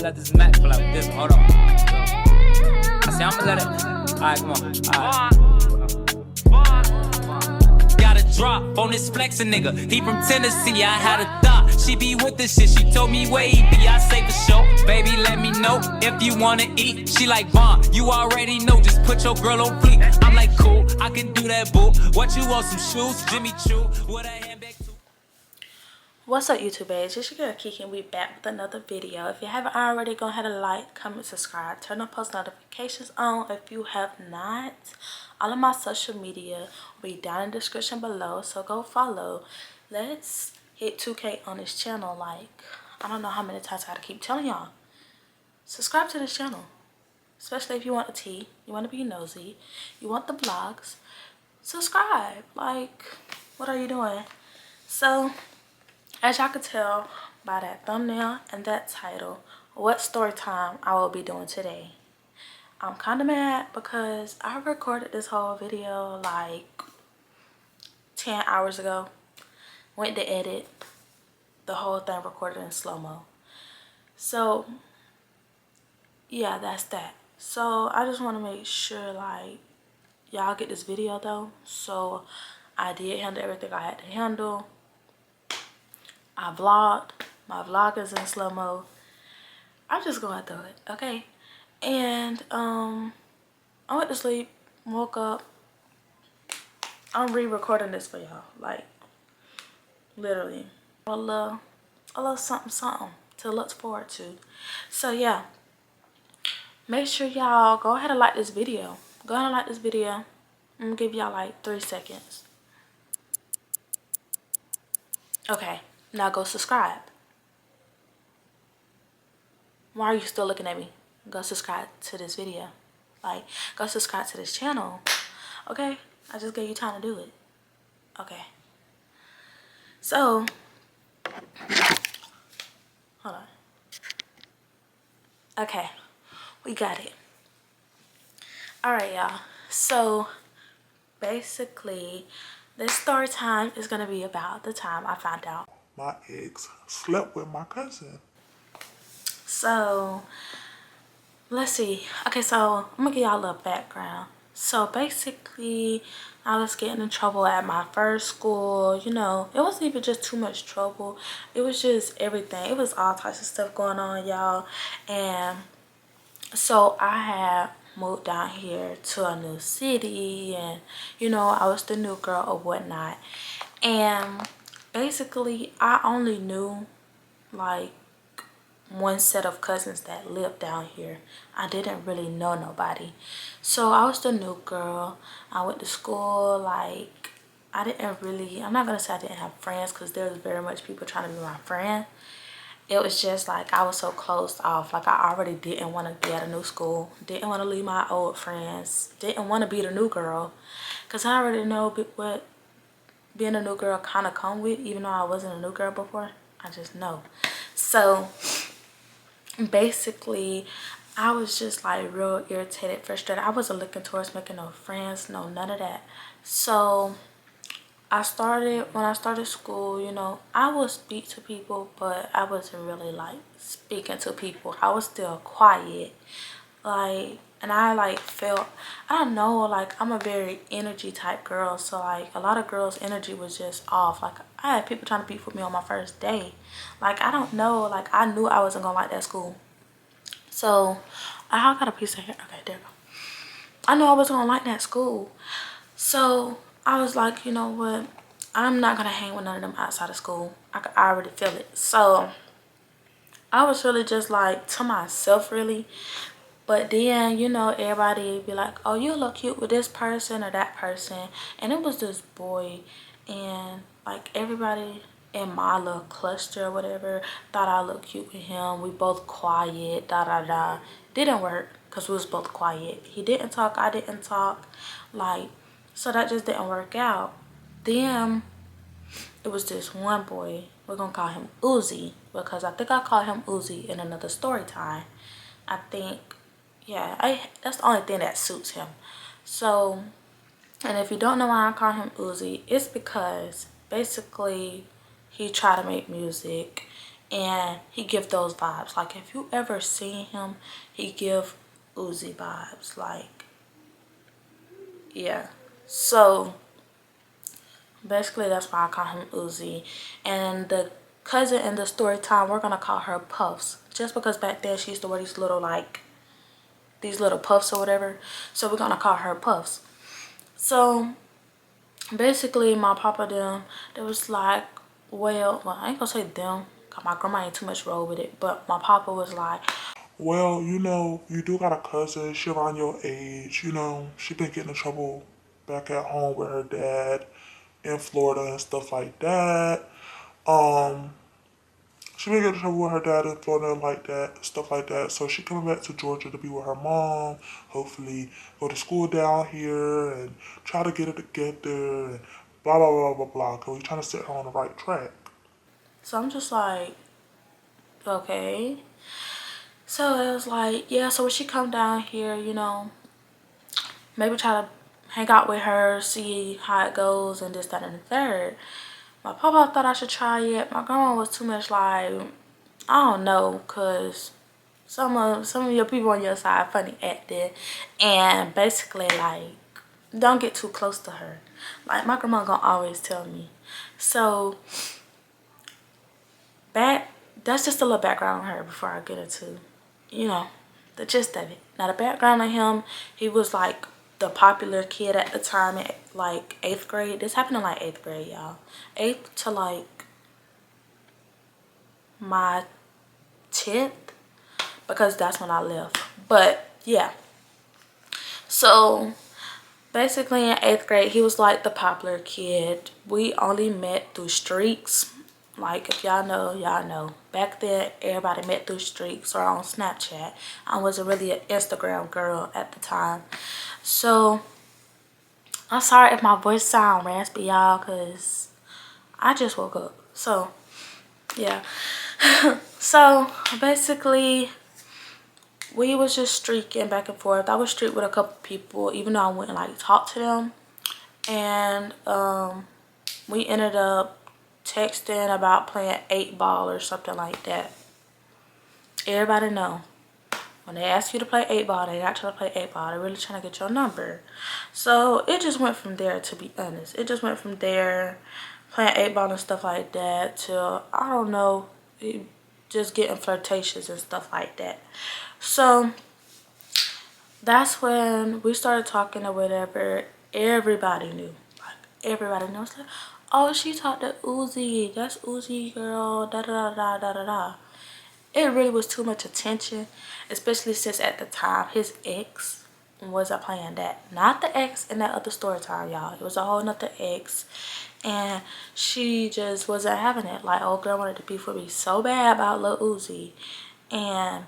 let this Mac pull up this one. Hold on. I say I'ma let it. Alright, come on. Alright. Got a drop on this flexin' nigga. He from Tennessee. I had a thought she be with this shit. She told me where he be. I say for sure. Baby, let me know if you wanna eat. She like Vaughn. You already know. Just put your girl on fleek. I'm like cool. I can do that, boo. What you want? Some shoes? Jimmy Choo. What a handbag too. What's up, YouTube babes? It's your girl Kiki and we back with another video. If you haven't already, go ahead and like, comment, subscribe, turn on post notifications on if you have not. All of my social media will be down in the description below, so go follow. Let's hit 2K on this channel. Like, I don't know how many times I gotta keep telling y'all. Subscribe to this channel, especially if you want a tea, you want to be nosy, you want the vlogs. Subscribe. Like, what are you doing? So as y'all can tell by that thumbnail and that title, what story time I will be doing today. I'm kind of mad because I recorded this whole video like 10 hours ago. Went to edit the whole thing, recorded in slow-mo. So yeah, that's that. So I just want to make sure like y'all get this video though. So I did handle everything I had to handle. I vlogged. My vlog is in slow-mo. I'm just going through it, okay? And I went to sleep, woke up. I'm re-recording this for y'all, like literally a little something to look forward to. So yeah, make sure y'all go ahead and like this video. Go ahead and like this video. I'm gonna give y'all like 3 seconds. Okay, now go subscribe. Why are you still looking at me? Go subscribe to this video. Like, go subscribe to this channel. Okay? I just gave you time to do it. Okay. So, hold on. Okay. We got it. Alright, y'all. So, basically, this story time is going to be about the time I found out my ex slept with my cousin. So, let's see. Okay, so I'm gonna give y'all a little background. So basically, I was getting in trouble at my first school. You know, it wasn't even just too much trouble. It was just everything. It was all types of stuff going on, y'all. And so I had moved down here to a new city, and you know, I was the new girl or whatnot. And basically, I only knew like one set of cousins that lived down here. I didn't really know nobody. So I was the new girl. I went to school. Like, I didn't really, I'm not gonna say I didn't have friends, because there was very much people trying to be my friend. It was just like I was so closed off. Like, I already didn't want to be at a new school, didn't want to leave my old friends, didn't want to be the new girl, because I already know what being a new girl kind of come with, even though I wasn't a new girl before. I just know. So basically, I was just like real irritated, frustrated. I wasn't looking towards making no friends, no, none of that. So when I started school, you know, I would speak to people, but I wasn't really like speaking to people. I was still quiet. Like, and I like felt, I don't know, like I'm a very energy type girl. So like a lot of girls' energy was just off. Like, I had people trying to beef with me on my first day. Like, I don't know, like I knew I wasn't gonna like that school. So I got a piece of hair. Okay, there we go. I knew I wasn't gonna like that school. So I was like, you know what? I'm not gonna hang with none of them outside of school. I already feel it. So I was really just like to myself, really. But then, you know, everybody be like, oh, you look cute with this person or that person. And it was this boy. And like everybody in my little cluster or whatever thought I looked cute with him. We both quiet, da-da-da. Didn't work because we was both quiet. He didn't talk, I didn't talk. Like, so that just didn't work out. Then it was this one boy. We're going to call him Uzi, because I think I called him Uzi in another story time. I think, yeah, that's the only thing that suits him. So, and if you don't know why I call him Uzi, it's because basically he tried to make music and he give those vibes. Like, if you ever seen him, he give Uzi vibes. Like, yeah. So basically that's why I call him Uzi. And the cousin in the story time, we're gonna call her Puffs, just because back then she used to wear these little, like, these little puffs or whatever. So we're gonna call her Puffs. So basically my papa them, they was like, well, I ain't gonna say them, cause my grandma ain't too much roll with it, but my papa was like, Well, you know, you do got a cousin. She around your age. You know, she been getting in trouble back at home with her dad in Florida and stuff like that. Um, she been getting in trouble with her dad in Florida like that, stuff like that. So she coming back to Georgia to be with her mom. Hopefully, go to school down here and try to get it together and blah blah blah blah blah. Cause we trying to set her on the right track. so I'm just like, okay. So it was like, yeah, so when she come down here, you know, maybe try to hang out with her, see how it goes, and this, that, and the third. My papa thought I should try it. My grandma was too much like, I don't know, cause some of your people on your side funny acting, and basically like, don't get too close to her. Like, my grandma gonna always tell me. So that's just a little background on her before I get into, you know, the gist of it. Now the background on him, he was like the popular kid at the time at like 8th grade. This happened in like 8th grade, y'all. 8th to like my 10th, because that's when I left. But yeah, so basically in 8th grade, he was like the popular kid. We only met through streaks. Like, if y'all know, y'all know. Back then, everybody met through streaks or on Snapchat. I wasn't really an Instagram girl at the time. So, I'm sorry if my voice sound raspy, y'all, because I just woke up. So, yeah. So, basically, we was just streaking back and forth. I was streak with a couple people, even though I wouldn't, like, talk to them. And, we ended up texting about playing 8-ball or something like that. Everybody know, when they ask you to play 8-ball, they're not trying to play 8-ball. They're really trying to get your number. So it just went from there, to be honest. It just went from there, playing 8-ball and stuff like that, to, I don't know, just getting flirtatious and stuff like that. So that's when we started talking or whatever. Everybody knew. Like, everybody knows. Like, oh, she talked to Uzi. That's Uzi, girl. Da da da da da da. It really was too much attention, especially since at the time his ex wasn't playing that. Not the ex in that other story time, y'all. It was a whole nother ex, and she just wasn't having it. Like, old girl wanted to beef with me so bad about Lil Uzi, and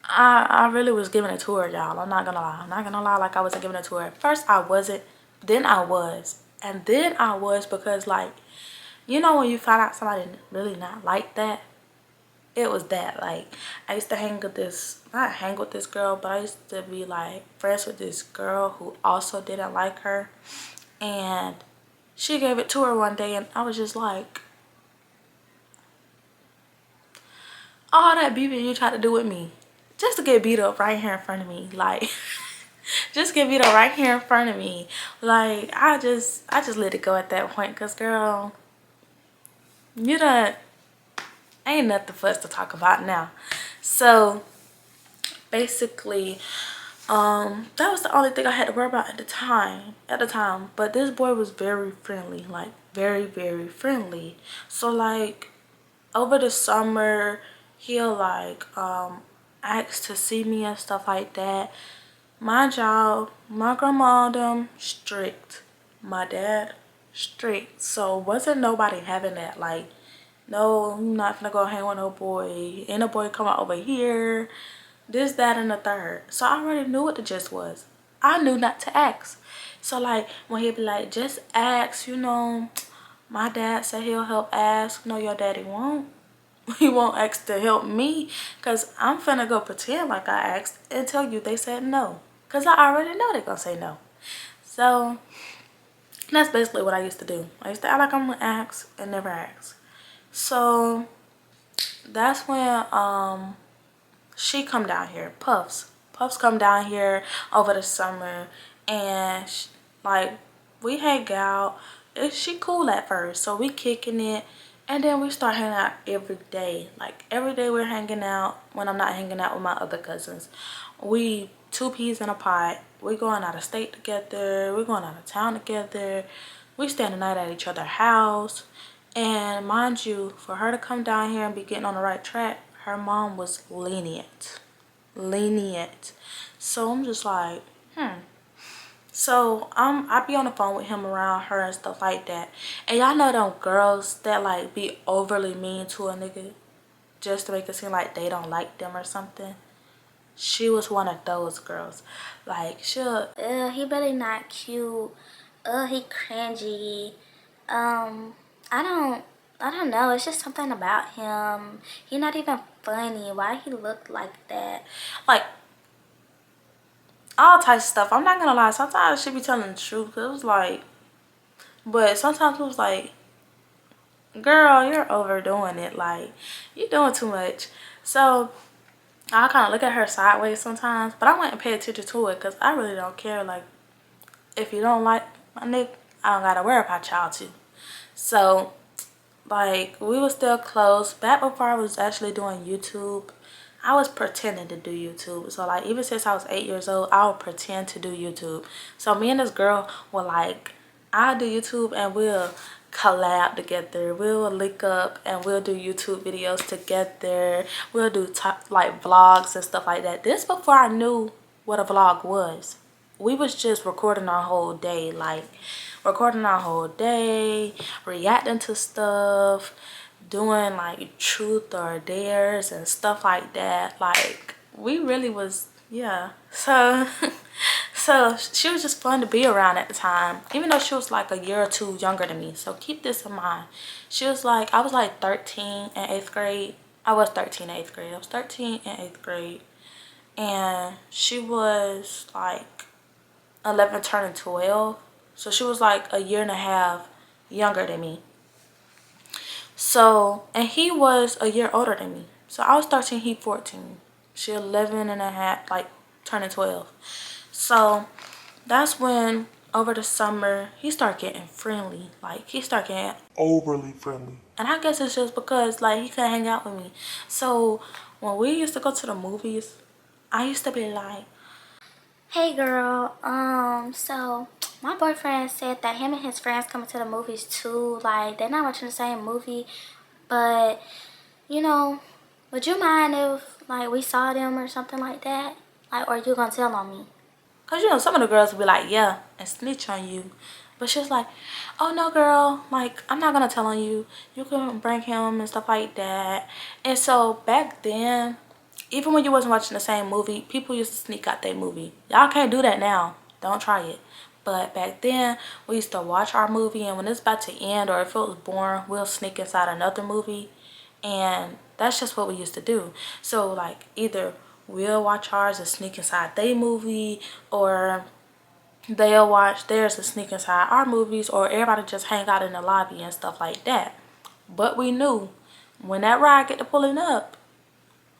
I really was giving it to her, y'all. I'm not gonna lie. I'm not gonna lie like I wasn't giving it to her. At first I wasn't, then I was. And then I was, because like, you know when you find out somebody really not like that? It was that. Like, I used to hang with this, not hang with this girl, but I used to be like friends with this girl who also didn't like her. And she gave it to her one day, and I was just like, all that beefing you tried to do with me, just to get beat up right here in front of me. Like, just get beat up right here in front of me. Like, I just let it go at that point, because girl, you done, ain't nothing for us to talk about now. So basically, that was the only thing I had to worry about at the time. But this boy was very friendly, like very, very friendly. So like, over the summer, he'll like ask to see me and stuff like that. Mind y'all, my grandma them strict, my dad strict, so wasn't nobody having that. Like, no, I'm not gonna go hang with no boy, ain't no boy come out over here, this, that, and the third. So I already knew what the gist was. I knew not to ask. So like, when he'd be like, just ask, you know, my dad said he'll help ask. No, your daddy won't. He won't ask to help me, because I'm finna go pretend like I asked and tell you they said no, because I already know they're gonna say no. So that's basically what I used to do. I used to act like I'm gonna ask and never ask. So that's when she come down here, Puffs come down here over the summer, and like we hang out. She cool at first, so we kicking it, and then we start hanging out every day. Like every day we're hanging out when I'm not hanging out with my other cousins. We two peas in a pot. We going out of state together. We going out of town together. We staying the night at each other's house. And mind you, for her to come down here and be getting on the right track, her mom was lenient. So I'm just like, So I be on the phone with him around her and stuff like that. And y'all know them girls that like be overly mean to a nigga just to make it seem like they don't like them or something. She was one of those girls. Like she'll, he really not cute. He cringy. I don't know. It's just something about him. He not even funny. Why he look like that? Like all types of stuff. I'm not gonna lie. Sometimes she be telling the truth. It was like, but sometimes it was like, girl, you're overdoing it. Like you're doing too much. So I kind of look at her sideways sometimes, but I wouldn't pay attention to it because I really don't care. Like if you don't like my nigga, I don't gotta worry about y'all too. So like we were still close. Back before I was actually doing YouTube, I was pretending to do YouTube. So like even since I was 8 years old, I would pretend to do YouTube. So me and this girl were like, I'll do YouTube and we'll collab together. We'll link up and we'll do YouTube videos together. We'll do like vlogs and stuff like that. This before I knew what a vlog was. We was just recording our whole day, like recording our whole day, reacting to stuff, doing like truth or dares and stuff like that. Like we really was, yeah. So so she was just fun to be around at the time, even though she was like a year or two younger than me. So keep this in mind. She was like, I was like 13 in 8th grade. I was 13 in 8th grade. I was 13 in 8th grade. And she was like 11 turning 12. So she was like a year and a half younger than me. So, and he was a year older than me. So I was 13, he 14. She 11 and a half, like turning 12. So that's when over the summer he started getting friendly. Like he started getting Overly friendly. and I guess it's just because like he couldn't hang out with me. So when we used to go to the movies, I used to be like, hey girl, so my boyfriend said that him and his friends coming to the movies too. Like they're not watching the same movie, but you know, would you mind if like we saw them or something like that? Like, or you gonna tell on me? Cause you know some of the girls will be like, yeah, and snitch on you. But she was like, oh no girl, like I'm not gonna tell on you. You can bring him and stuff like that. And so back then, even when you wasn't watching the same movie, people used to sneak out their movie. Y'all can't do that now. Don't try it. But back then, we used to watch our movie, and when it's about to end or if it was boring, we'll sneak inside another movie. And that's just what we used to do. So like either we'll watch ours and sneak inside their movie, or they'll watch theirs and sneak inside our movies, or everybody just hang out in the lobby and stuff like that. But we knew when that ride get to pulling up,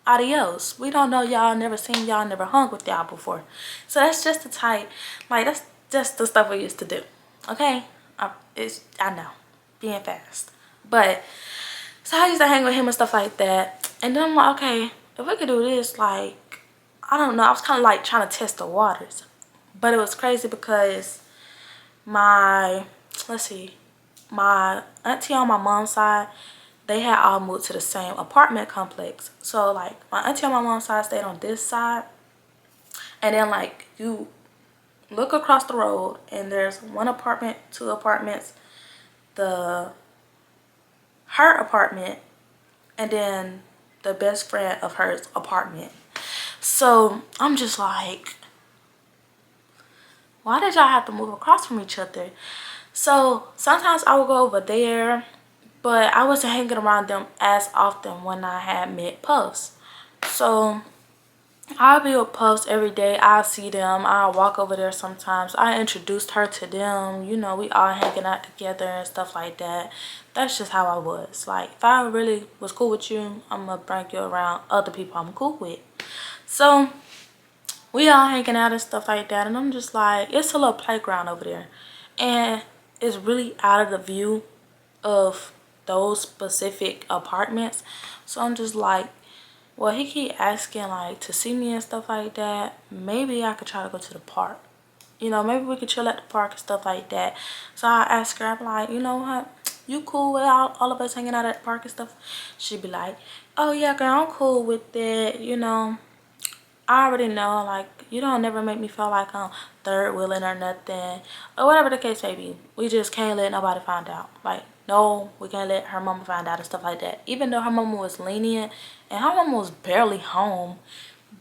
adios. We don't know y'all, never seen y'all, never hung with y'all before. So that's just the type, like that's just the stuff we used to do. Okay, I know, being fast, but so I used to hang with him and stuff like that. And then I'm like, okay, if we could do this, like I don't know, I was kind of like trying to test the waters. But it was crazy because my auntie on my mom's side, they had all moved to the same apartment complex. So like my auntie on my mom's side stayed on this side, and then like you look across the road and there's one apartment, two apartments, her apartment, and then the best friend of hers apartment. So I'm just like, why did y'all have to move across from each other? So sometimes I would go over there, but I wasn't hanging around them as often when I had met Puffs. So I'll be with Puffs every day. I'll see them. I'll walk over there sometimes. I introduced her to them. You know, we all hanging out together and stuff like that. That's just how I was. Like, if I really was cool with you, I'm going to bring you around other people I'm cool with. So, we all hanging out and stuff like that. And I'm just like, it's a little playground over there. And it's really out of the view of those specific apartments. So, I'm just like, well, he keep asking like to see me and stuff like that. Maybe I could try to go to the park. You know, maybe we could chill at the park and stuff like that. So I asked her, I'm like, you know what? You cool with all of us hanging out at the park and stuff? She'd be like, oh yeah, girl, I'm cool with that. You know, I already know, like, you don't never make me feel like I'm third wheeling or nothing. Or whatever the case may be. We just can't let nobody find out. Like, no, we can't let her mama find out and stuff like that. Even though her mama was lenient and her mama was barely home.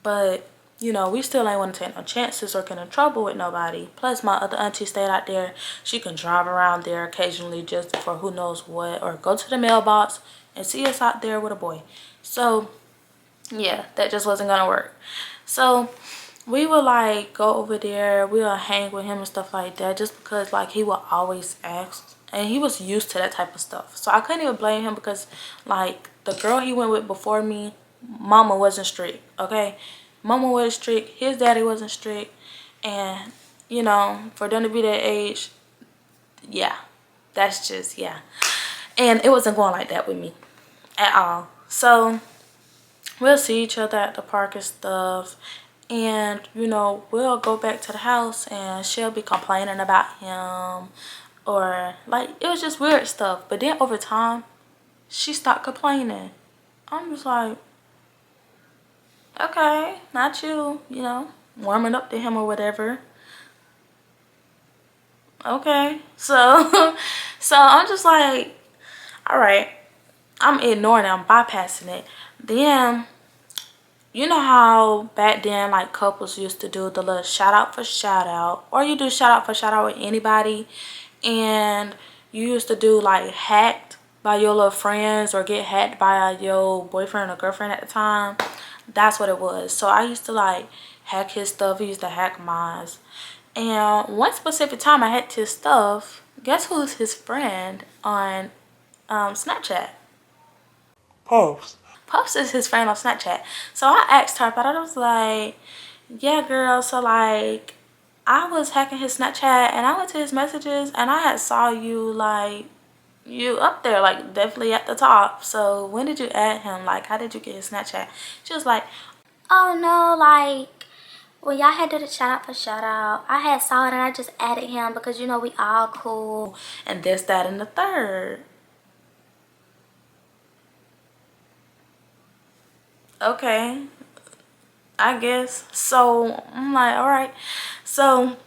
But, you know, we still ain't want to take no chances or get in trouble with nobody. Plus, my other auntie stayed out there. She can drive around there occasionally just for who knows what. Or go to the mailbox and see us out there with a boy. So, yeah, that just wasn't going to work. So, we would like go over there. We would hang with him and stuff like that. Just because, like, he would always ask. And he was used to that type of stuff. So, I couldn't even blame him because, like, the girl he went with before me, mama wasn't strict, okay? Mama was strict. His daddy wasn't strict. And, you know, for them to be that age, yeah. That's just, yeah. And it wasn't going like that with me at all. So, we'll see each other at the park and stuff. And, you know, we'll go back to the house and she'll be complaining about him. Or, like, it was just weird stuff. But then over time, she stopped complaining. I'm just like, okay, not you, you know, warming up to him or whatever. Okay. So, so I'm just like, all right, I'm ignoring it. I'm bypassing it. Then, you know how back then, like, couples used to do the little shout out for shout out, or you do shout out for shout out with anybody, and you used to do like hacked by your little friends or get hacked by your boyfriend or girlfriend at the time. That's what it was. So I used to like hack his stuff. He used to hack mine. And one specific time I hacked his stuff, guess who's his friend on Snapchat? Puffs. Puffs is his friend on Snapchat. So I asked her, but I was like, yeah, girl, so like I was hacking his Snapchat and I went to his messages and I had saw you, like, you up there, like, definitely at the top. So when did you add him? Like, how did you get his Snapchat? She was like, oh no, like, when y'all had did a shout out for shout out, I had saw it and I just added him because, you know, we all cool. and this, that, and the third. Okay, I guess. So I'm like, all right. So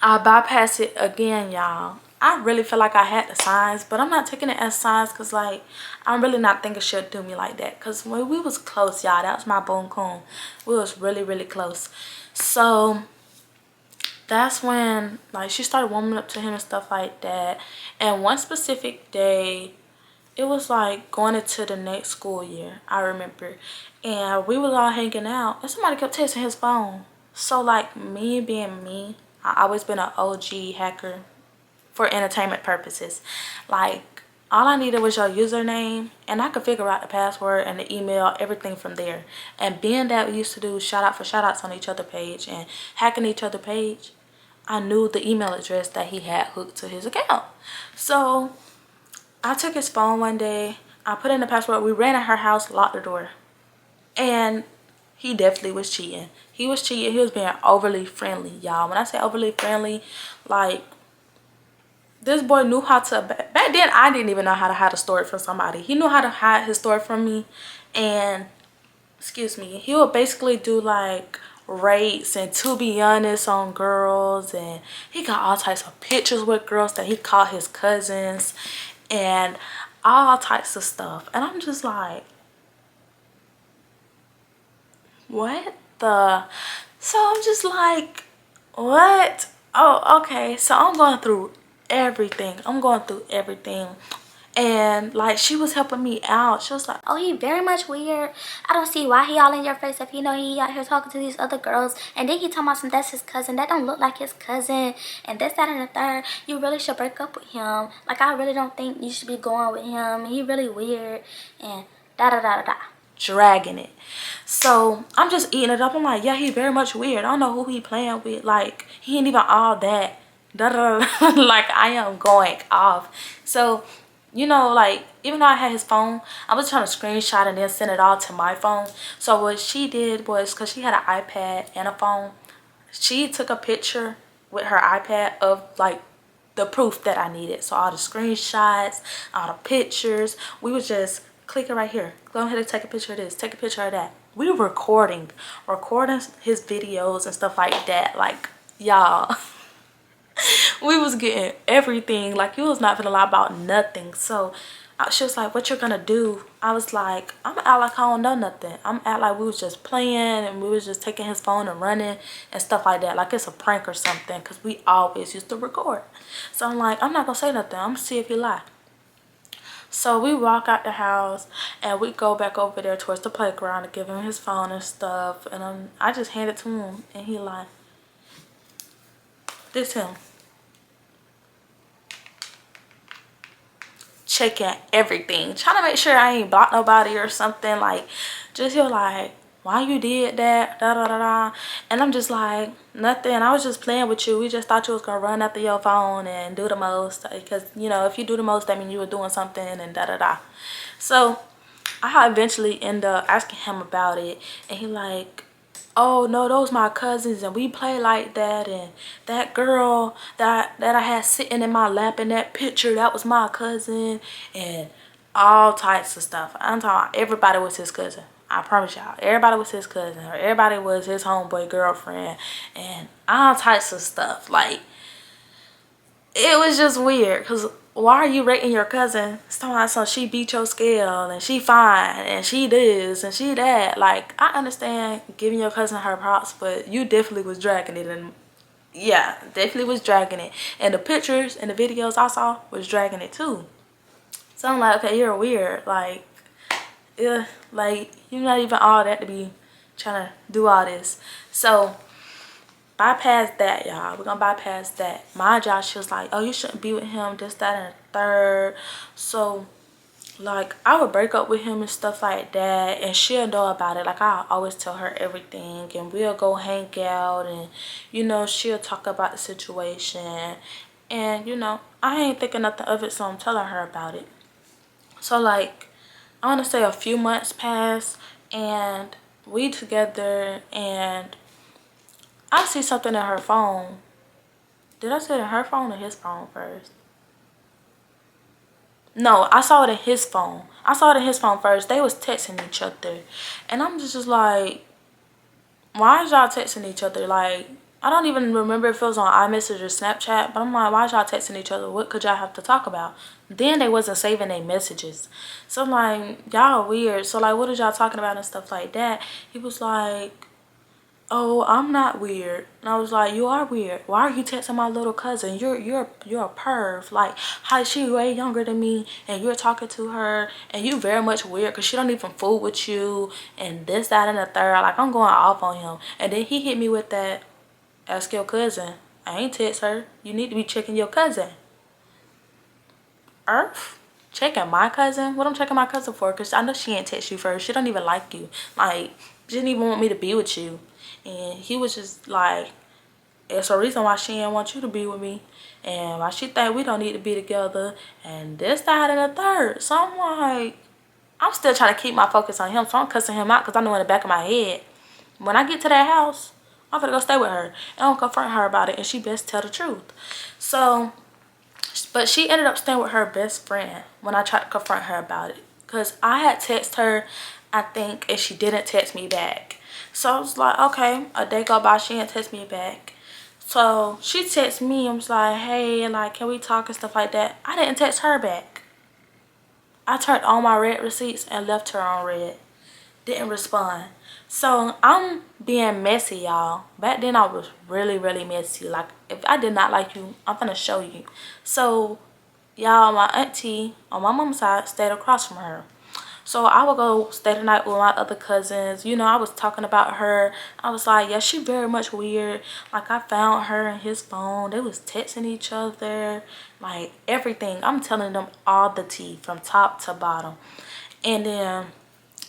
I bypass it again, y'all. I really feel like I had the signs, but I'm not taking it as signs because, like, I'm really not thinking she'll do me like that. Because when we was close, y'all, that was my boom coon. We was really, really close. So that's when, like, she started warming up to him and stuff like that. And one specific day, it was like going into the next school year, I remember. And we was all hanging out and somebody kept texting his phone. So, like, me being me, I always been an OG hacker for entertainment purposes. Like, all I needed was your username and I could figure out the password and the email, everything from there. And being that we used to do shout out for shout outs on each other page and hacking each other page, I knew the email address that he had hooked to his account. So I took his phone one day, I put in the password, we ran at her house, locked the door. And he definitely was cheating. He was cheating. He was being overly friendly, y'all. When I say overly friendly, like, this boy knew how to, back then I didn't even know how to hide a story from somebody. He knew how to hide his story from me. And, excuse me, he would basically do like rates and to be honest on girls. And he got all types of pictures with girls that he called his cousins. And all types of stuff. And I'm just like, what the? So I'm just like, what? Oh, okay. So I'm going through everything. And like she was helping me out. She was like, oh, he very much weird. I don't see why he all in your face if you know he out here talking to these other girls. And then he talking about some, that's his cousin. That don't look like his cousin. And this, that, and the third. You really should break up with him. Like, I really don't think you should be going with him. He really weird. And da-da-da-da-da. Dragging it. So I'm just eating it up. I'm like, yeah, he very much weird. I don't know who he playing with. Like, he ain't even all that. Da-da-da-da. Like, I am going off. So, you know, like, even though I had his phone, I was trying to screenshot and then send it all to my phone. So what she did was, because she had an iPad and a phone, she took a picture with her iPad of like the proof that I needed. So all the screenshots, all the pictures, we was just clicking right here. Go ahead and take a picture of this, take a picture of that. We were recording his videos and stuff like that. Like, y'all, we was getting everything. Like, you was not gonna lie about nothing. So she was like, what you're gonna do? I was like, I'm gonna act like I don't know nothing. I'm gonna act like we was just playing and we was just taking his phone and running and stuff like that, like it's a prank or something, because we always used to record. So I'm like, I'm not gonna say nothing. I'm gonna see if he lie. So we walk out the house and we go back over there towards the playground to give him his phone and stuff, and I just hand it to him and he like, this him. Checking everything, trying to make sure I ain't blocked nobody or something. Like, just feel like, why you did that, da da da da. And I'm just like, nothing, I was just playing with you. We just thought you was gonna run after your phone and do the most, because you know, if you do the most, that means you were doing something and da da da. So I eventually end up asking him about it, and he like, oh no, those my cousins and we play like that, and that girl that I had sitting in my lap in that picture, that was my cousin, and all types of stuff. I'm talking about everybody was his cousin. I promise y'all, everybody was his cousin, or everybody was his homeboy girlfriend, and all types of stuff. Like, it was just weird, because why are you rating your cousin? It's talking about some, she beat your scale and she fine and she this and she that. Like, I understand giving your cousin her props, but you definitely was dragging it. And yeah, definitely was dragging it. And the pictures and the videos I saw was dragging it too. So I'm like, okay, you're weird. Like, yeah, like, you're not even all that to be trying to do all this. So bypass that, y'all. We're gonna bypass that. My job, she was like, oh, you shouldn't be with him, this, that, and the third. So like, I would break up with him and stuff like that, and she'll know about it. Like, I always tell her everything, and we'll go hang out, and you know, she'll talk about the situation, and you know, I ain't thinking nothing of it, so I'm telling her about it. So like, I want to say a few months passed, and we together, and I see something in her phone. Did I see it in her phone or his phone first? No, I saw it in his phone. I saw it in his phone first. They was texting each other. And I'm just like, why is y'all texting each other? Like, I don't even remember if it was on iMessage or Snapchat. But I'm like, why is y'all texting each other? What could y'all have to talk about? Then they wasn't saving their messages. So I'm like, y'all weird. So like, what is y'all talking about and stuff like that? He was like, oh, I'm not weird. And I was like, you are weird. Why are you texting my little cousin? You're a perv. Like, how is she way younger than me, and you're talking to her, and you very much weird because she don't even fool with you, and this, that, and the third. Like, I'm going off on him. And then he hit me with that, ask your cousin. I ain't text her. You need to be checking your cousin. Earth? Checking my cousin? What I'm checking my cousin for? Because I know she ain't text you first. She don't even like you. Like, she didn't even want me to be with you. And he was just like, it's a reason why she didn't want you to be with me, and why she think we don't need to be together, and this, that, and the third. So I'm like, I'm still trying to keep my focus on him, so I'm cussing him out, because I know in the back of my head, when I get to that house, I'm gonna go stay with her, and I'm gonna confront her about it, and she best tell the truth. So, but she ended up staying with her best friend when I tried to confront her about it, because I had texted her, I think, and she didn't text me back. So I was like, okay, a day go by, she didn't text me back. So she texted me and was like, hey, like, can we talk and stuff like that. I didn't text her back. I turned on my red receipts and left her on red. Didn't respond. So I'm being messy, y'all. Back then I was really, really messy. Like, if I did not like you, I'm gonna show you. So y'all, my auntie on my mom's side stayed across from her. So I would go stay the night with my other cousins. You know, I was talking about her. I was like, yeah, she very much weird. Like, I found her in his phone. They was texting each other. Like, everything. I'm telling them all the tea from top to bottom. And then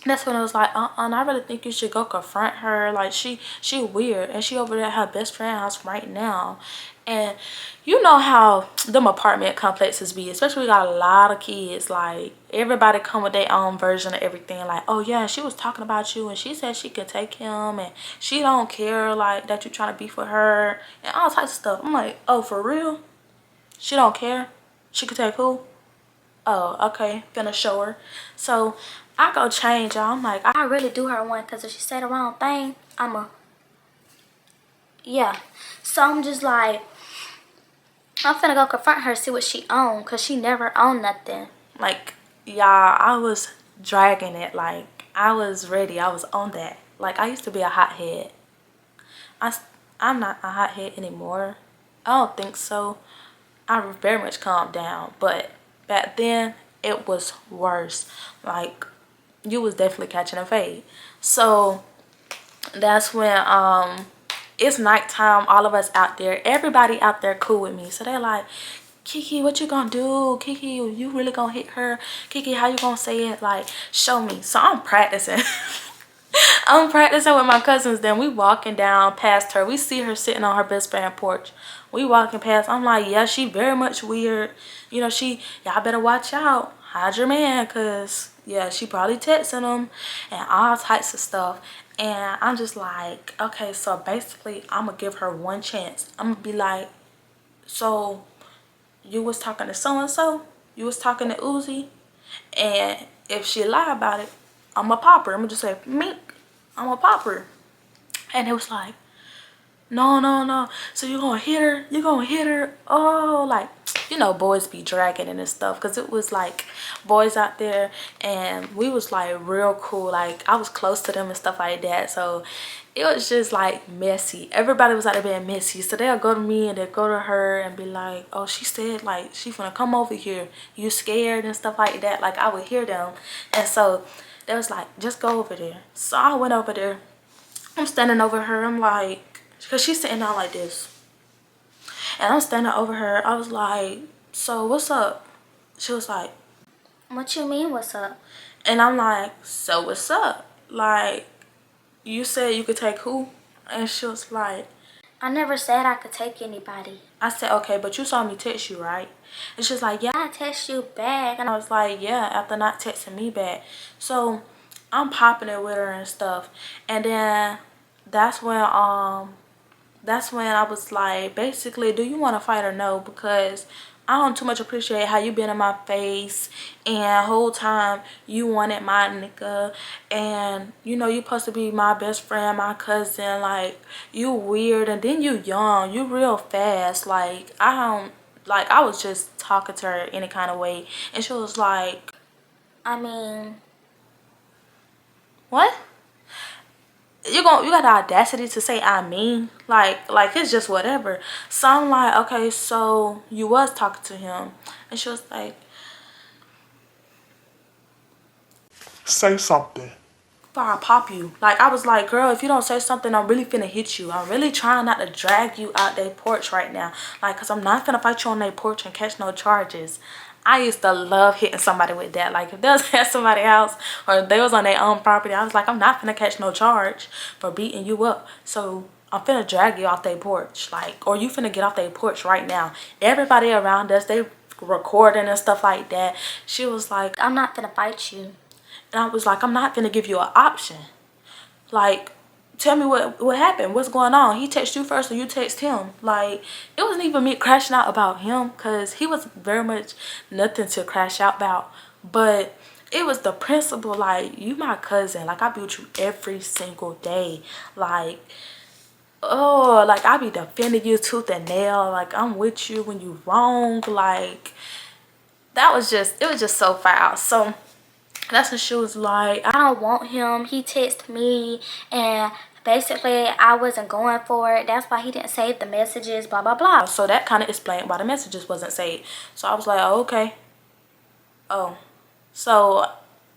that's when I was like, I really think you should go confront her. Like, she weird, and she over there at her best friend's house right now. And you know how them apartment complexes be, especially we got a lot of kids. Like, everybody come with their own version of everything. Like, oh yeah, she was talking about you and she said she could take him and she don't care, like, that you trying to beef with her and all types of stuff. I'm like, oh, for real? She don't care? She could take who? Oh, okay, finna show her. So I go change, y'all. I'm like, I really do her one, because if she say the wrong thing, yeah. So I'm just like, I'm finna go confront her, see what she own, because she never owned nothing. like, y'all, I was dragging it. Like, I was ready. I was on that. Like, I used to be a hothead. I'm not a hothead anymore. I don't think so. I very much calmed down. But back then, it was worse. Like, you was definitely catching a fade. So that's when it's nighttime, all of us out there, everybody out there cool with me. So they're like, Kiki, what you gonna do? Kiki, you really gonna hit her? Kiki, how you gonna say it? Like, show me. So I'm practicing. I'm practicing with my cousins. Then we walking down past her. We see her sitting on her best friend porch. We walking past. I'm like, yeah, she very much weird. You know, y'all better watch out. Hide your man, cause yeah, she probably texting him and all types of stuff. And I'm just like, okay, so basically I'm gonna give her one chance. I'm gonna be like, so you was talking to so-and-so? You was talking to Uzi? And if she lie about it, I'm gonna pop her. I'm gonna just say, mink, I'm gonna pop her. And it was like, no. So you gonna hit her? You gonna hit her? Oh, like, you know, boys be dragging and stuff. Because it was like boys out there. And we was like real cool. Like, I was close to them and stuff like that. So it was just like messy. Everybody was out there being messy. So they'll go to me and they'll go to her and be like, oh, she said like she finna come over here. You scared and stuff like that. Like, I would hear them. And so they was like, just go over there. So I went over there. I'm standing over her. I'm like, because she's sitting down like this. And I'm standing over her. I was like, so what's up? She was like, What you mean, what's up? and I'm like, so what's up? Like, you said you could take who? And she was like, I never said I could take anybody. I said, okay, but you saw me text you, right? And she's like, yeah. I text you back. And I was like, yeah, after not texting me back. So I'm popping it with her and stuff. And then that's when I was like, basically, do you want to fight or no? Because I don't too much appreciate how you been in my face and whole time you wanted my nigga, and you know you supposed to be my best friend, my cousin. Like, you weird, and then you young, you real fast. Like, I was just talking to her any kind of way, and she was like, I mean, what? You got the audacity to say I mean? Like it's just whatever. So I'm like, okay, so you was talking to him. And she was like, Say something. before I pop you. Like, I was like, girl, if you don't say something, I'm really finna hit you. I'm really trying not to drag you out their porch right now. Like, because I'm not finna fight you on their porch and catch no charges. I used to love hitting somebody with that. Like, if they was at somebody's house or they was on their own property, I was like, I'm not finna catch no charge for beating you up. So I'm finna drag you off their porch. Like, or you finna get off their porch right now. Everybody around us, they recording and stuff like that. She was like, I'm not gonna fight you. and I was like, I'm not gonna give you an option. Like, tell me what happened. What's going on? He texted you first or you text him? Like, it wasn't even me crashing out about him, because he was very much nothing to crash out about. But it was the principle. Like, you my cousin. Like, I be with you every single day. Like, oh, like, I be defending you tooth and nail. Like, I'm with you when you wrong. Like, it was just so foul. So that's when she was like, I don't want him. He texted me and basically I wasn't going for it. That's why he didn't save the messages, blah blah blah. So that kind of explained why the messages wasn't saved. So I was like, oh, okay. Oh, so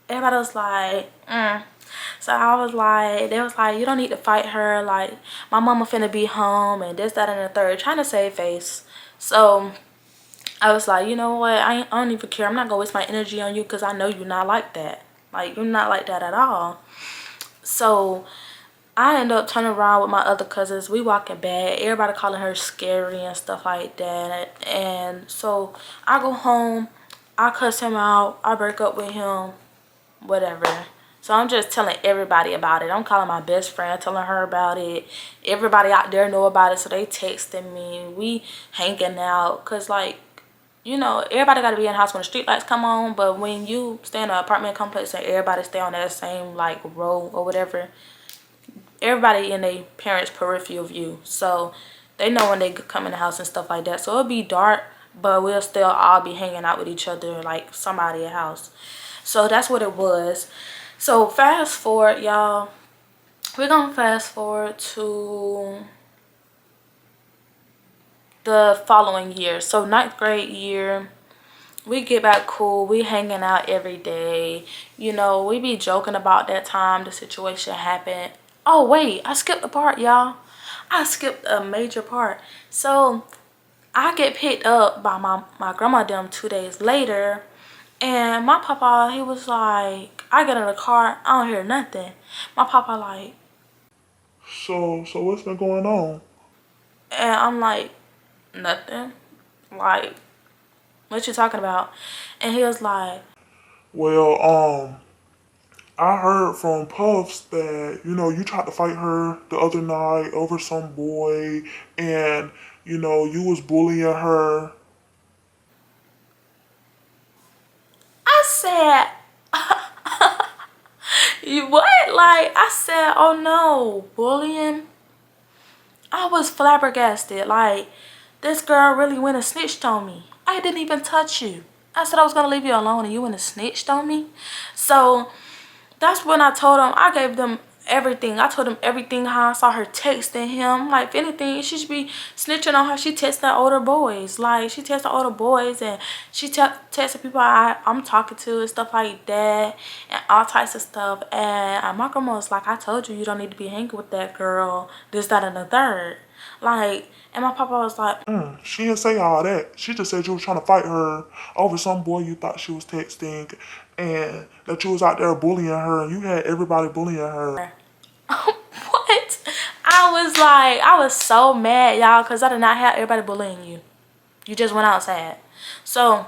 everybody was like, So I was like, they was like, you don't need to fight her, like my mama finna be home and this, that, and the third, trying to save face. So I was like, you know what, I don't even care. I'm not gonna waste my energy on you because I know you're not like that. Like, you're not like that at all. So I ended up turning around with my other cousins. We walking back. Everybody calling her scary and stuff like that. And so I go home. I cuss him out. I break up with him. Whatever. So I'm just telling everybody about it. I'm calling my best friend, telling her about it. Everybody out there know about it. So they texting me. We hanging out. Because, like, you know, everybody got to be in the house when the street lights come on. But when you stay in an apartment complex and everybody stay on that same, like, row or whatever, everybody in their parents' peripheral view. So they know when they come in the house and stuff like that. So it'll be dark, but we'll still all be hanging out with each other like somebody's house. So that's what it was. So fast forward, y'all. We're going to fast forward to the following year. So 9th grade year, we get back cool. We hanging out every day. You know, we be joking about that time the situation happened. Oh, wait, I skipped a part, y'all. I skipped a major part. So I get picked up by my grandma them 2 days later. And my papa, he was like, I get in the car, I don't hear nothing. My papa like, So what's been going on? and I'm like, nothing. Like, what you talking about? And he was like, Well, I heard from Puffs that, you know, you tried to fight her the other night over some boy and, you know, you was bullying her. I said, you what? Like, I said, oh no, bullying? I was flabbergasted. Like, this girl really went and snitched on me. I didn't even touch you. I said I was gonna leave you alone and you went and snitched on me. So that's when I told them, I gave them everything. I told them everything, how I saw her texting him. Like, if anything, she should be snitching on her. She texting older boys. Like, she texting older boys and she texting people I'm talking to and stuff like that and all types of stuff. And my grandma was like, I told you don't need to be hanging with that girl, this, that, and the third. Like, and my papa was like, She didn't say all that. She just said you was trying to fight her over some boy you thought she was texting and that you was out there bullying her and you had everybody bullying her. what? I was so mad, y'all, because I did not have everybody bullying you. You just went outside. So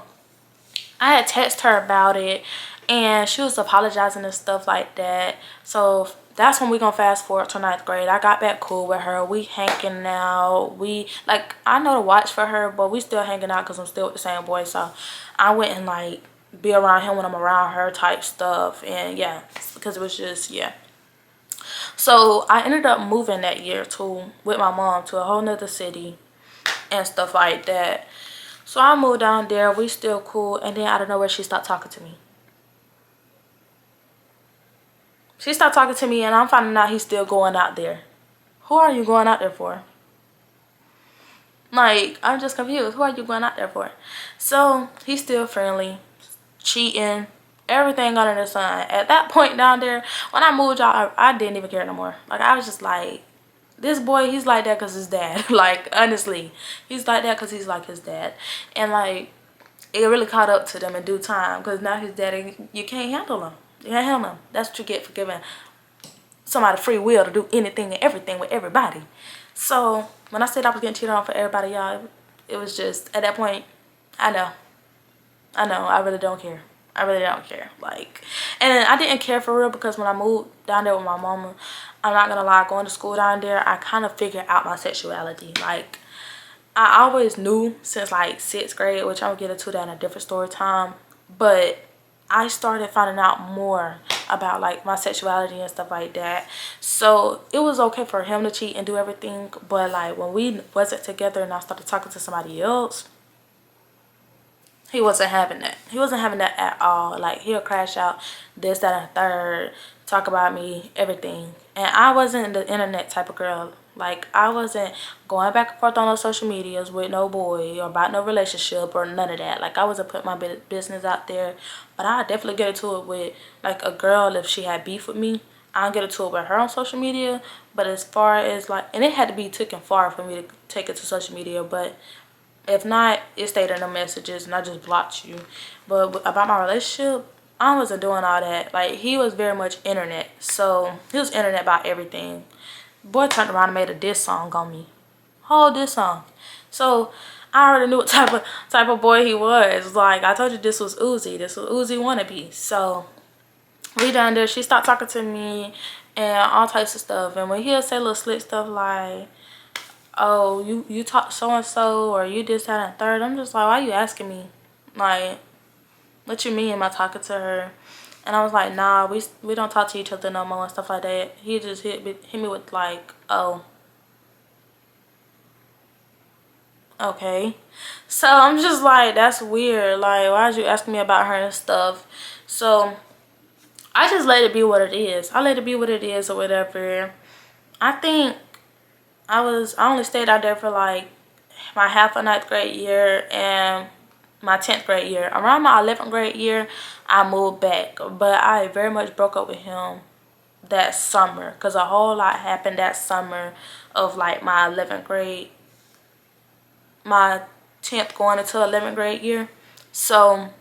I had texted her about it and she was apologizing and stuff like that. So that's when we gonna fast forward to 9th grade. I got back cool with her. We hanging out. We, like, I know to watch for her, but we still hanging out because I'm still with the same boy. So I went and, like, be around him when I'm around her type stuff. And yeah, because it was just, yeah. So I ended up moving that year too with my mom to a whole nother city and stuff like that. So I moved down there. We still cool. And then out of nowhere, she stopped talking to me. She stopped talking to me and I'm finding out he's still going out there. Who are you going out there for? Like, I'm just confused. Who are you going out there for? So he's still friendly, cheating, everything under the sun. At that point down there, when I moved y'all, I didn't even care no more. Like, I was just like, this boy, he's like that because his dad. Like, honestly, he's like that because he's like his dad. And, like, it really caught up to them in due time because now his daddy, you can't handle him. You can't handle him. That's what you get for giving somebody free will to do anything and everything with everybody. So when I said I was getting cheated on for everybody, y'all, it was just, at that point, I know, I really don't care. I really don't care. Like, and I didn't care for real because when I moved down there with my mama, I'm not gonna lie, going to school down there, I kind of figured out my sexuality. Like, I always knew since like 6th grade, which I'm gonna get into that in a different story time, but I started finding out more about like my sexuality and stuff like that. So it was okay for him to cheat and do everything, but like when we wasn't together and I started talking to somebody else, he wasn't having that. He wasn't having that at all. Like, he'll crash out this, that, and the third, talk about me, everything. And I wasn't the internet type of girl. Like, I wasn't going back and forth on those social medias with no boy or about no relationship or none of that. Like, I wasn't putting my business out there. But I definitely get into it with, like, a girl if she had beef with me. I'll get into it with her on social media. But as far as, like, and it had to be taken far for me to take it to social media. But if not, it stayed in the messages and I just blocked you. But about my relationship, I wasn't doing all that. Like, he was very much internet. So, he was internet about everything. Boy turned around and made a diss song on me. Whole diss song. So, I already knew what type of boy he was. Like, I told you this was Uzi. This was Uzi wannabe. So, we done there. She stopped talking to me and all types of stuff. And when he'll say little slick stuff like, oh, you talk so-and-so or you this, that, and third, I'm just like, why you asking me? Like, what you mean am I talking to her? And I was like, nah, we don't talk to each other no more and stuff like that. He just hit me with like, oh, okay. So I'm just like, that's weird. Like, why'd you ask me about her and stuff? So I just let it be what it is. I let it be what it is or whatever. I think I only stayed out there for like my half of 9th grade year and my 10th grade year. Around my 11th grade year, I moved back. But I very much broke up with him that summer because a whole lot happened that summer of like my 11th grade, my 10th going into 11th grade year. So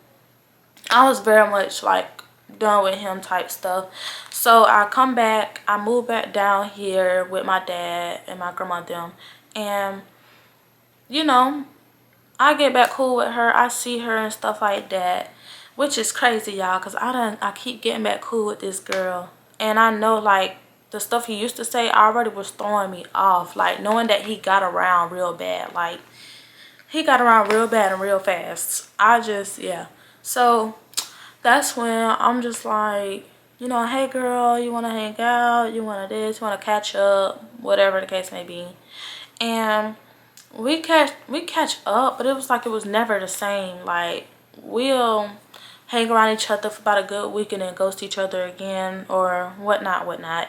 I was very much like done with him type stuff. So I come back, I moved back down here with my dad and my grandma and them. And, you know, I get back cool with her. I see her and stuff like that. Which is crazy, y'all, because I keep getting back cool with this girl. And I know, like, the stuff he used to say already was throwing me off. Like, knowing that he got around real bad. Like, he got around real bad and real fast. Yeah. So that's when I'm just like, you know, hey girl, you want to hang out, you want to this, you want to catch up, whatever the case may be. And we catch up, but it was like it was never the same. Like, we'll hang around each other for about a good week and then ghost each other again or whatnot.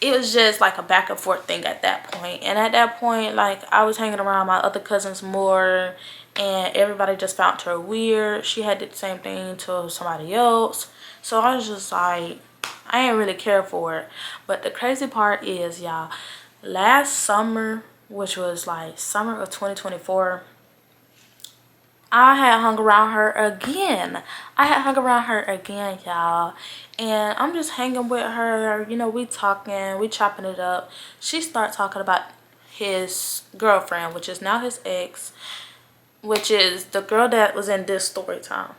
It was just like a back and forth thing at that point. And at that point, like, I was hanging around my other cousins more and everybody just found her weird. She had did the same thing to somebody else. So I was just like, I ain't really care for it. But the crazy part is, y'all, last summer, which was like summer of 2024, I had hung around her again. Y'all. And I'm just hanging with her. You know, we talking, we chopping it up. She started talking about his girlfriend, which is now his ex, which is the girl that was in this story time.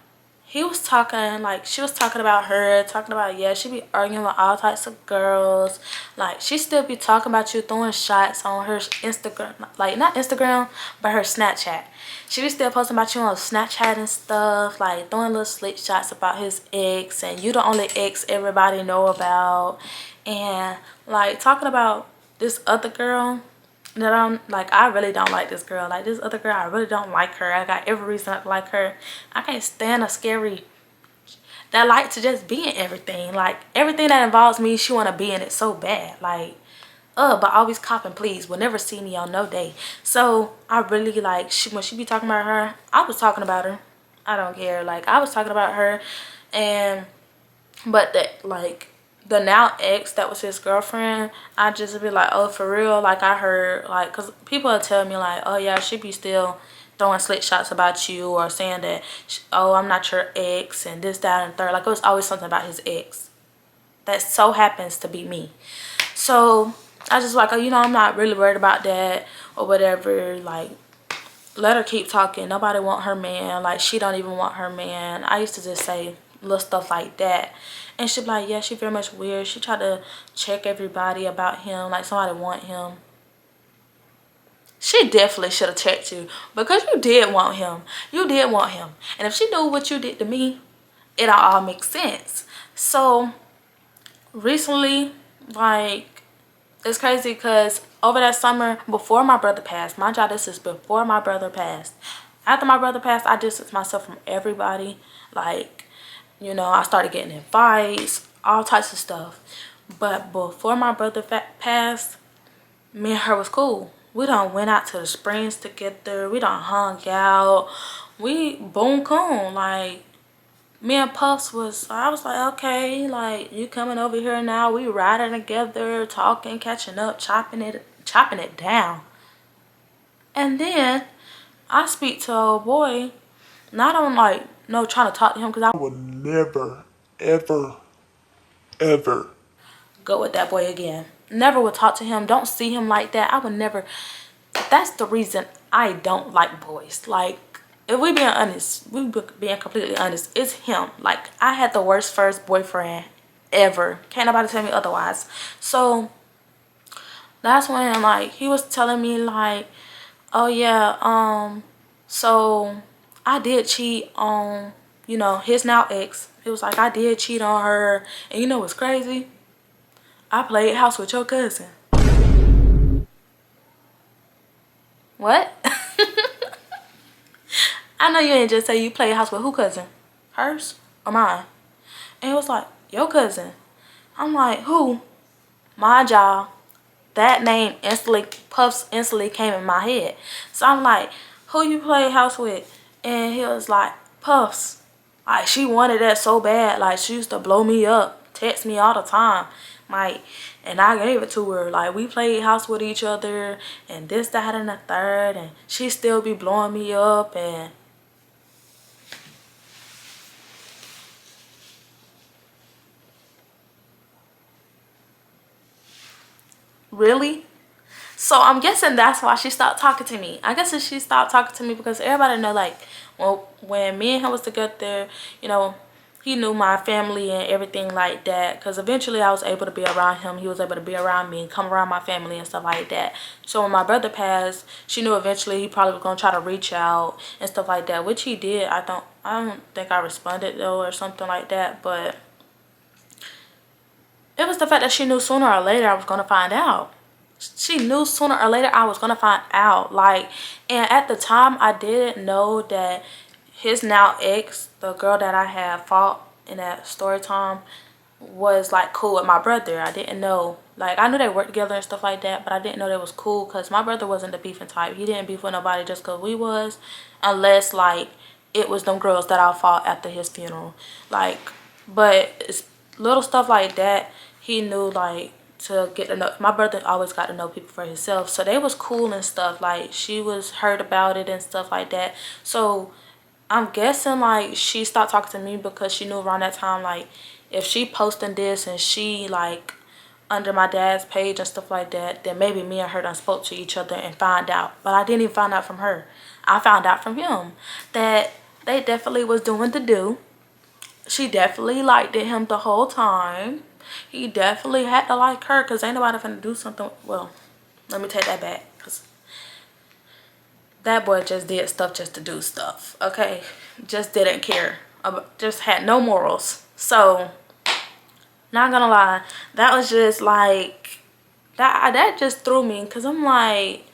He was talking, like, she was talking about her, talking about, yeah, she be arguing with all types of girls. Like, she still be talking about you, throwing shots on her Instagram, like, not Instagram, but her Snapchat. She be still posting about you on Snapchat and stuff, like, throwing little slick shots about his ex, and you the only ex everybody know about. And, like, talking about this other girl that I'm like, I really don't like this girl. Like, this other girl, I really don't like her. I got every reason not to like her. I can't stand a scary that like to just be in everything. Like, everything that involves me, she want to be in it so bad. Like, but always copping, please. Will never see me on no day. So I really like, when she be talking about her, I was talking about her. I don't care. Like, I was talking about her. And but that, like, the now ex that was his girlfriend, I just be like, oh, for real? Like, I heard, like, because people will tell me, like, oh yeah, she be still throwing slick shots about you, or saying that, oh, I'm not your ex, and this, that, and third. Like, it was always something about his ex that so happens to be me. So I just like, oh, you know, I'm not really worried about that or whatever. Like, let her keep talking. Nobody want her man. Like, she don't even want her man. I used to just say little stuff like that. And she'd be like, yeah, she very much weird. She tried to check everybody about him, like somebody want him. She definitely should have checked you, because you did want him. You did want him. And if she knew what you did to me, it'll all make sense. So recently, like, it's crazy because over that summer, before my brother passed, mind y'all, this is before my brother passed, After my brother passed, I distanced myself from everybody. Like, you know, I started getting in fights, all types of stuff. But before my brother passed, me and her was cool. We done went out to the Springs together. We done hung out. We boom coon. Like, me and Puffs was, I was like, okay, like, you coming over here now. We riding together, talking, catching up, chopping it down. And then I speak to old boy, not on like, no, trying to talk to him because I would never, ever, ever go with that boy again. Never would talk to him. Don't see him like that. I would never. That's the reason I don't like boys. Like, if we being honest, we being completely honest, it's him. Like, I had the worst first boyfriend ever. Can't nobody tell me otherwise. So that's when, like, he was telling me like, oh yeah, so I did cheat on, you know, his now ex. It was like, I did cheat on her. And you know what's crazy? I played house with your cousin. What? I know you ain't just say you played house with who cousin? Hers or mine? And it was like, your cousin. I'm like, who? My job. That name instantly, Puffs instantly came in my head. So I'm like, who you play house with? And he was like, Puffs. Like, she wanted that so bad. Like, she used to blow me up, text me all the time. Like, and I gave it to her. Like, we played house with each other and this, that, and the third. And she still be blowing me up. And really? So I'm guessing that's why she stopped talking to me. I guess she stopped talking to me because everybody know, like, well, when me and him was together, you know, he knew my family and everything like that. Because eventually I was able to be around him. He was able to be around me and come around my family and stuff like that. So when my brother passed, she knew eventually he probably was going to try to reach out and stuff like that, which he did. I don't think I responded though or something like that. But it was the fact that she knew sooner or later I was going to find out. She knew sooner or later I was going to find out. Like, and at the time, I didn't know that his now ex, the girl that I had fought in that story time, was like cool with my brother. I didn't know. Like, I knew they worked together and stuff like that, but I didn't know they was cool because my brother wasn't the beefing type. He didn't beef with nobody just because we was, unless, like, it was them girls that I fought after his funeral. Like, but it's little stuff like that. He knew, like, to get to know. My brother always got to know people for himself, so they was cool and stuff. Like, she was hurt about it and stuff like that. So I'm guessing, like, she stopped talking to me because she knew around that time, like, if she posting this and she, like, under my dad's page and stuff like that, then maybe me and her done spoke to each other and find out. But I didn't even find out from her. I found out from him that they definitely was doing the do. She definitely liked him the whole time. He definitely had to like her because ain't nobody finna do something. Well, let me take that back, because that boy just did stuff just to do stuff, okay? Just didn't care. Just had no morals. So, not gonna lie, that was just like, that just threw me, because I'm like,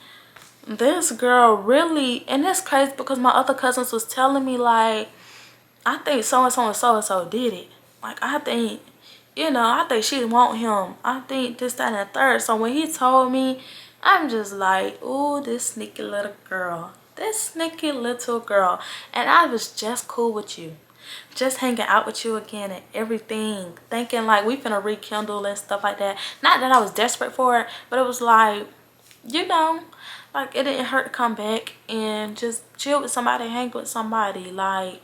this girl really, and it's crazy because my other cousins was telling me, like, I think so-and-so and so-and-so did it. Like, I think, you know, I think she want him. I think this, that, and the third. So when he told me, I'm just like, ooh, this sneaky little girl. This sneaky little girl. And I was just cool with you. Just hanging out with you again and everything. Thinking like we finna rekindle and stuff like that. Not that I was desperate for it, but it was like, you know, like it didn't hurt to come back and just chill with somebody, hang with somebody. Like,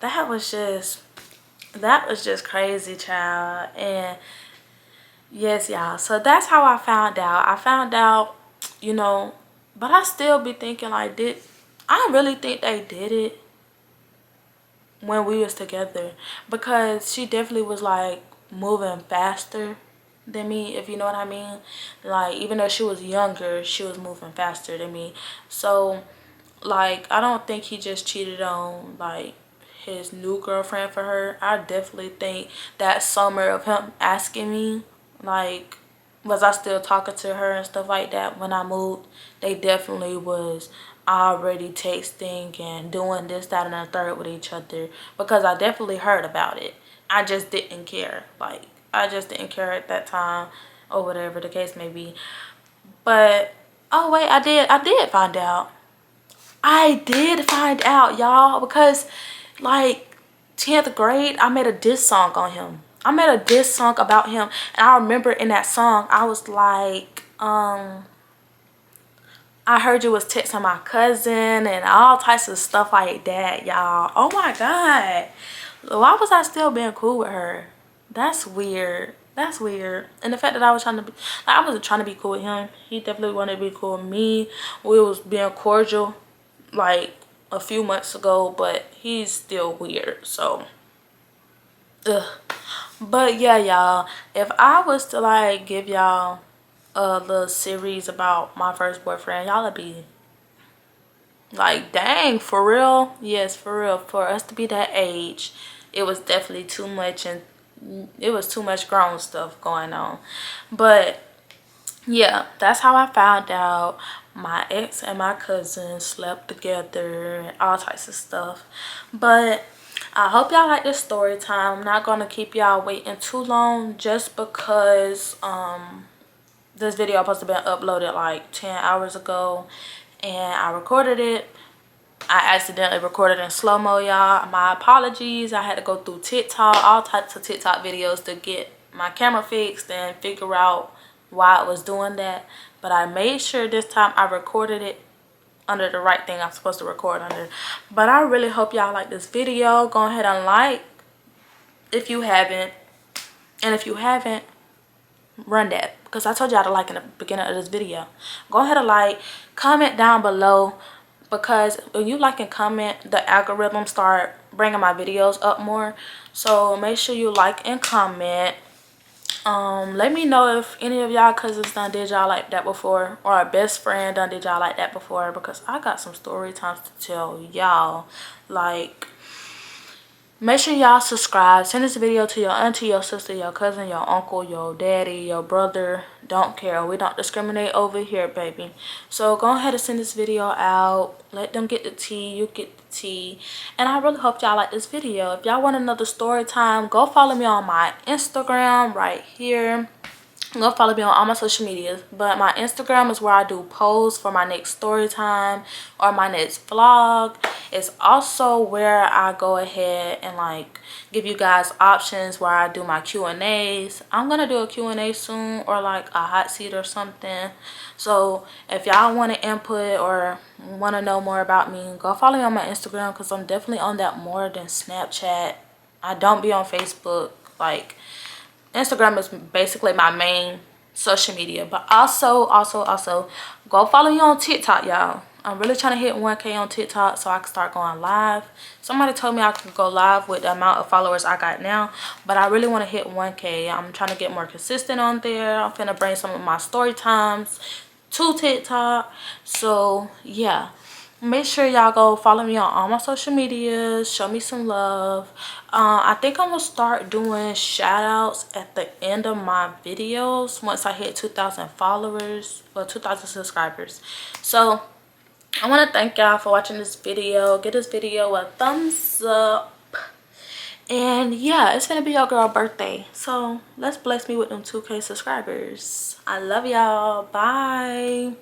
that was just crazy, child. And yes, y'all, so that's how I found out. You know, but I still be thinking, like, I really think they did it when we was together, because she definitely was like moving faster than me, if you know what I mean. Like, even though she was younger, she was moving faster than me. So, like, I don't think he just cheated on, like, his new girlfriend for her. I definitely think that summer of him asking me, like, was I still talking to her and stuff like that when I moved, they definitely was already texting and doing this, that, and the third with each other, because I definitely heard about it. I just didn't care. Like, I just didn't care at that time, or whatever the case may be. But oh wait, I did find out. I did find out, y'all, because like 10th grade, I made a diss song on him. I made a diss song about him, and I remember in that song I was like, I heard you was texting my cousin and all types of stuff like that, y'all. Oh my god, why was I still being cool with her? That's weird. That's weird. And the fact that I was trying to be, like, I wasn't trying to be cool with him. He definitely wanted to be cool with me. We was being cordial like a few months ago, but he's still weird. So ugh. But yeah, y'all, if I was to like give y'all a little series about my first boyfriend, y'all would be like, dang, for real? Yes, for real. For us to be that age, it was definitely too much, and it was too much grown stuff going on. But yeah, that's how I found out my ex and my cousin slept together and all types of stuff. But I hope y'all like this story time. I'm not gonna keep y'all waiting too long, just because this video supposed to be uploaded like 10 hours ago, and I recorded it. I accidentally recorded in slow-mo, y'all. My apologies. I had to go through TikTok, all types of TikTok videos to get my camera fixed and figure out why it was doing that. But I made sure this time I recorded it under the right thing I'm supposed to record under. But I really hope y'all like this video. Go ahead and like if you haven't. And if you haven't, run that, because I told y'all to like in the beginning of this video. Go ahead and like, comment down below, because when you like and comment, the algorithm start bringing my videos up more. So make sure you like and comment. Let me know if any of y'all cousins done did y'all like that before, or a best friend done did y'all like that before, because I got some story times to tell y'all. Like, make sure y'all subscribe. Send this video to your auntie, your sister, your cousin, your uncle, your daddy, your brother. Don't care. We don't discriminate over here, baby. So go ahead and send this video out. Let them get the tea. You get the tea. And I really hope y'all like this video. If y'all want another story time, go follow me on my Instagram right here. Go follow me on all my social medias, but my Instagram is where I do polls for my next story time or my next vlog. It's also where I go ahead and like give you guys options where I do my Q&As. I'm gonna do a Q&A soon, or like a hot seat or something. So if y'all want to input or want to know more about me, go follow me on my Instagram, because I'm definitely on that more than Snapchat. I don't be on Facebook. Like, Instagram is basically my main social media. But also go follow me on TikTok, y'all. I'm really trying to hit 1K on TikTok so I can start going live. Somebody told me I could go live with the amount of followers I got now, but I really want to hit 1K. I'm trying to get more consistent on there. I'm finna bring some of my story times to TikTok. So yeah, make sure y'all go follow me on all my social medias. Show me some love. I think I'm gonna start doing shout outs at the end of my videos once I hit 2,000 followers or 2,000 subscribers. So I want to thank y'all for watching this video. Give this video a thumbs up. And yeah, it's gonna be your girl birthday, so let's bless me with them 2K subscribers. I love y'all. Bye.